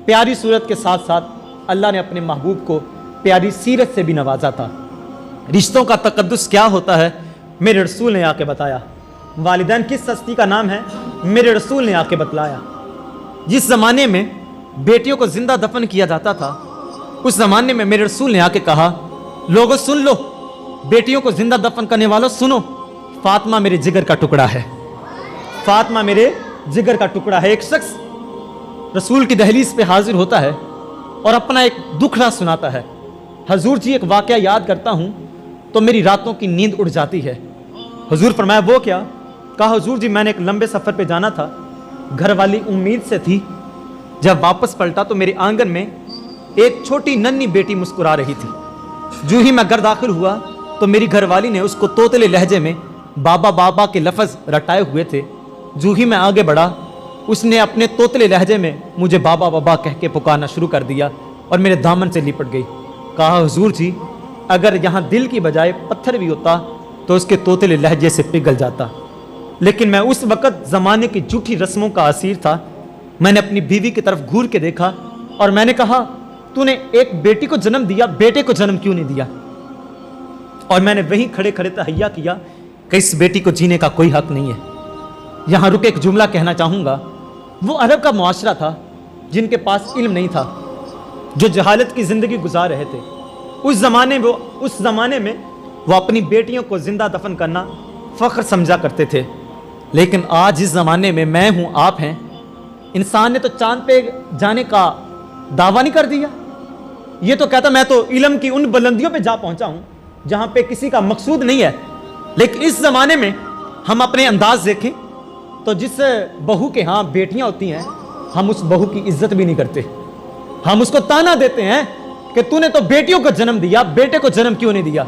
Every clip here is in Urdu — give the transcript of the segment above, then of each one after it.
پیاری صورت کے ساتھ ساتھ اللہ نے اپنے محبوب کو پیاری سیرت سے بھی نوازا تھا۔ رشتوں کا تقدس کیا ہوتا ہے میرے رسول نے آ کے بتایا۔ والدین کس ہستی کا نام ہے میرے رسول نے آ کے بتلایا۔ جس زمانے میں بیٹیوں کو زندہ دفن کیا جاتا تھا اس زمانے میں میرے رسول نے آ کے کہا، لوگوں سن لو، بیٹیوں کو زندہ دفن کرنے والوں سنو، فاطمہ میرے جگر کا ٹکڑا ہے، فاطمہ میرے جگر کا ٹکڑا ہے۔ ایک شخص رسول کی دہلیز پہ حاضر ہوتا ہے اور اپنا ایک دکھڑا سناتا ہے، حضور جی ایک واقعہ یاد کرتا ہوں تو میری راتوں کی نیند اڑ جاتی ہے۔ حضور فرمایا وہ کیا؟ کہا حضور جی میں نے ایک لمبے سفر پہ جانا تھا، گھر والی امید سے تھی، جب واپس پلٹا تو میرے آنگن میں ایک چھوٹی ننھی بیٹی مسکرا رہی تھی۔ جو ہی میں گھر داخل ہوا تو میری گھر والی نے اس کو توتلے لہجے میں بابا بابا کے لفظ رٹائے ہوئے تھے۔ جو ہی میں آگے بڑھا اس نے اپنے توتلے لہجے میں مجھے بابا بابا کہہ کے پکارنا شروع کر دیا اور میرے دامن سے لپٹ گئی۔ کہا حضور جی اگر یہاں دل کی بجائے پتھر بھی ہوتا تو اس کے توتلے لہجے سے پگھل جاتا، لیکن میں اس وقت زمانے کی جھوٹی رسموں کا اسیر تھا۔ میں نے اپنی بیوی کی طرف گھور کے دیکھا اور میں نے کہا تو نے ایک بیٹی کو جنم دیا، بیٹے کو جنم کیوں نہیں دیا؟ اور میں نے وہیں کھڑے کھڑے تہیا کیا کہ اس بیٹی کو جینے کا کوئی حق نہیں ہے۔ یہاں رک ایک جملہ کہنا چاہوں گا، وہ عرب کا معاشرہ تھا جن کے پاس علم نہیں تھا، جو جہالت کی زندگی گزار رہے تھے۔ اس زمانے میں وہ اپنی بیٹیوں کو زندہ دفن کرنا فخر سمجھا کرتے تھے، لیکن آج اس زمانے میں میں ہوں آپ ہیں، انسان نے تو چاند پہ جانے کا دعویٰ نہیں کر دیا، یہ تو کہتا میں تو علم کی ان بلندیوں پہ جا پہنچا ہوں جہاں پہ کسی کا مقصود نہیں ہے۔ لیکن اس زمانے میں ہم اپنے انداز دیکھیں تو جس بہو کے ہاں بیٹیاں ہوتی ہیں ہم اس بہو کی عزت بھی نہیں کرتے، ہم اس کو تانا دیتے ہیں کہ تو نے تو بیٹیوں کو جنم دیا، بیٹے کو جنم کیوں نہیں دیا؟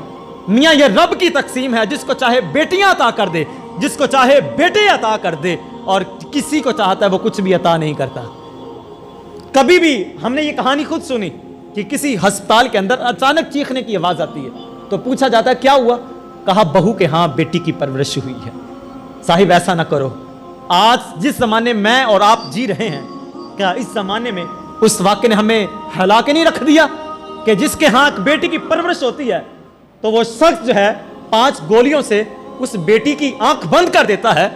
میاں یہ رب کی تقسیم ہے، جس کو چاہے بیٹیاں عطا کر دے، جس کو چاہے بیٹے عطا کر دے، اور کسی کو چاہتا ہے وہ کچھ بھی عطا نہیں کرتا۔ کبھی بھی ہم نے یہ کہانی خود سنی کہ کسی ہسپتال کے اندر اچانک چیخنے کی آواز آتی ہے تو پوچھا جاتا ہے کیا ہوا؟ کہا بہو کے ہاں بیٹی کی پرورش ہوئی ہے۔ صاحب ایسا نہ کرو، آج جس زمانے میں اور آپ جی رہے ہیں کیا اس زمانے میں اس واقعے نے ہمیں ہلا کے نہیں رکھ دیا کہ جس کے ہاں ایک بیٹی کی پرورش ہوتی ہے تو وہ شخص جو ہے 5 گولیوں سے اس بیٹی کی آنکھ بند کر دیتا ہے۔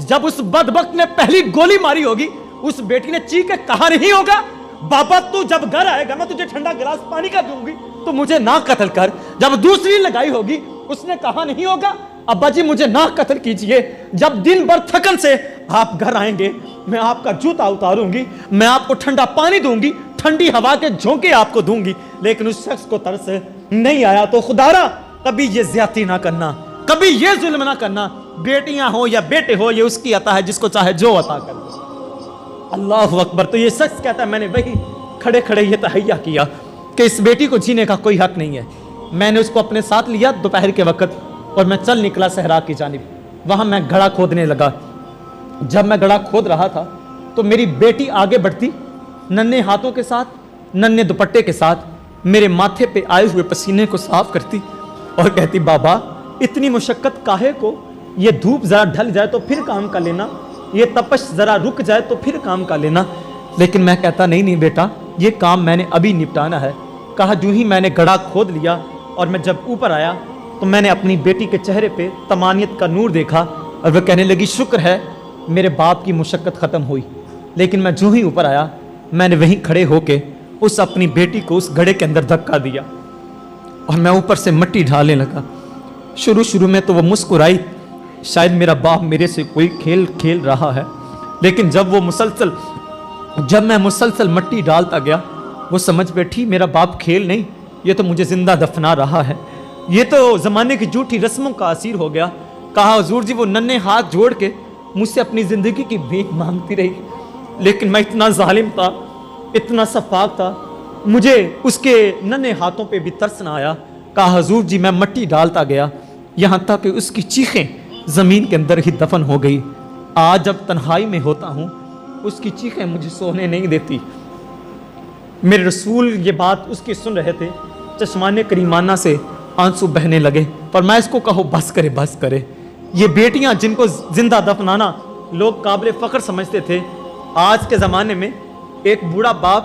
جب اس بدبخت نے پہلی گولی ماری ہوگی اس بیٹی نے چیخ کے کہا نہیں ہوگا بابا تو جب گھر آئے گا میں تجھے ٹھنڈا گلاس پانی کا دوں گی تو مجھے نہ قتل کر؟ جب دوسری لگائی ہوگی اس نے کہا نہیں ہوگا ابا جی مجھے نہ قتل کیجئے؟ جب دن بھر تھکن سے آپ گھر آئیں گے میں آپ کا جوتا اتاروں گی، میں آپ کو ٹھنڈا پانی دوں گی، ٹھنڈی ہوا کے جھونکے آپ کو دوں گی، لیکن اس شخص کو ترس نہیں آیا تو خدارا کبھی یہ زیادتی نہ کرنا، کبھی یہ ظلم نہ کرنا، بیٹیاں ہو یا بیٹے ہو یہ اس کی عطا ہے، جس کو چاہے جو عطا کر دے۔ اللہ اکبر۔ تو یہ شخص کہتا ہے میں نے وہی کھڑے کھڑے یہ تہیا کیا کہ اس بیٹی کو جینے کا کوئی حق نہیں ہے۔ میں نے اس کو اپنے ساتھ لیا دوپہر کے وقت اور میں چل نکلا صحرا کی جانب۔ وہاں میں گڑھا کھودنے لگا۔ جب میں گڑھا کھود رہا تھا تو میری بیٹی آگے بڑھتی، ننھے ہاتھوں کے ساتھ، ننھے دوپٹے کے ساتھ میرے ماتھے پہ آئے ہوئے پسینے کو صاف کرتی اور کہتی بابا اتنی مشقت کاہے کو؟ یہ دھوپ ذرا ڈھل جائے تو پھر کام کر لینا، یہ تپش ذرا رک جائے تو پھر کام کر لینا۔ لیکن میں کہتا نہیں بیٹا یہ کام میں نے ابھی نپٹانا ہے۔ کہا جو ہی میں نے گڑھا کھود لیا اور میں جب اوپر آیا تو میں نے اپنی بیٹی کے چہرے پہ طمانیت کا نور دیکھا اور وہ کہنے لگی شکر ہے میرے باپ کی مشقت ختم ہوئی۔ لیکن میں جو ہی اوپر آیا میں نے وہیں کھڑے ہو کے اس اپنی بیٹی کو اس گڑھے کے اندر دھکا دیا اور میں اوپر سے مٹی ڈھالنے لگا۔ شروع میں تو وہ مسکرائی، شاید میرا باپ میرے سے کوئی کھیل کھیل رہا ہے، لیکن جب میں مسلسل مٹی ڈالتا گیا وہ سمجھ بیٹھی میرا باپ کھیل نہیں، یہ تو مجھے زندہ دفنا رہا ہے، یہ تو زمانے کی جھوٹی رسموں کا اسیر ہو گیا۔ کہا حضور جی وہ ننھے ہاتھ جوڑ کے مجھ سے اپنی زندگی کی بھیک مانگتی رہی، لیکن میں اتنا ظالم تھا، اتنا سفاک تھا، مجھے اس کے ننھے ہاتھوں پہ بھی ترس نہ آیا۔ کہا حضور جی میں مٹی ڈالتا گیا یہاں تک کہ اس کی چیخیں زمین کے اندر ہی دفن ہو گئی۔ آج جب تنہائی میں ہوتا ہوں اس کی چیخیں مجھے سونے نہیں دیتی۔ میرے رسول یہ بات اس کی سن رہے تھے، چشمان کریمانہ سے آنسو بہنے لگے، پر میں اس کو کہو بس کرے۔ یہ بیٹیاں جن کو زندہ دفنانا لوگ قابل فخر سمجھتے تھے، آج کے زمانے میں ایک بوڑھا باپ